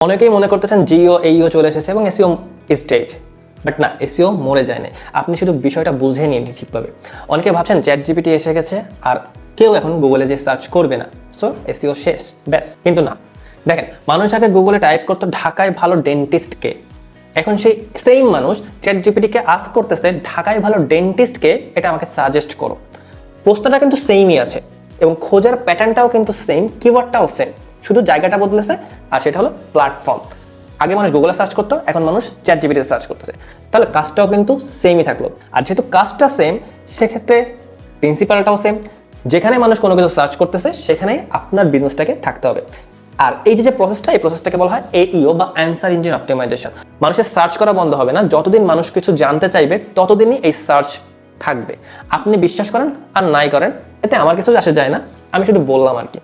অনেকেই মনে করতেছেন জিও এইও চলে এসেছে এবং এসইও ইজ ডেড, বাট না, এসইও মরে যায় না। আপনি শুধু বিষয়টা বুঝে নিন ঠিকভাবে। অনেকে ভাবছেন চ্যাট জিপিটি এসে গেছে আর কেউ এখন গুগলে যে সার্চ করবে না, সো এসইও শেষ, ব্যাস। কিন্তু না, দেখেন, মানুষ আগে গুগলে টাইপ করতো ঢাকায় ভালো ডেন্টিস্ট কে, এখন সেই সেম মানুষ চ্যাট জিপিটিকে আস্ক করতেছে ঢাকায় ভালো ডেন্টিস্ট কে, এটা আমাকে সাজেস্ট করো। প্রশ্নটা কিন্তু সেমই আছে এবং খোঁজার প্যাটার্নটাও কিন্তু সেম, কিওয়ার্ডটাও সেম, শুধু জায়গাটা বদলেছে আর সেটা হলো প্ল্যাটফর্ম। আগে মানুষ গুগলে সার্চ করতো, এখন মানুষ চ্যাট জিপিটিতে সার্চ করতেছে, তাহলে কাজটাও কিন্তু সেমই থাকলো। আর যেহেতু কাজটা সেম, সেক্ষেত্রে প্রিন্সিপালটাও সেম। যেখানে মানুষ কোনো কিছু সার্চ করতেছে সেখানেই আপনার বিজনেসটাকে থাকতে হবে। আর এই যে প্রসেসটা, এই প্রসেসটাকে বলা হয় এইও বা অ্যান্সার ইঞ্জিন অপটিমাইজেশন। মানুষের সার্চ করা বন্ধ হবে না, যতদিন মানুষ কিছু জানতে চাইবে ততদিনই এই সার্চ থাকবে। আপনি বিশ্বাস করেন আর নাই করেন, এতে আমার কিছু আসে যায় না, আমি শুধু বললাম আর কি।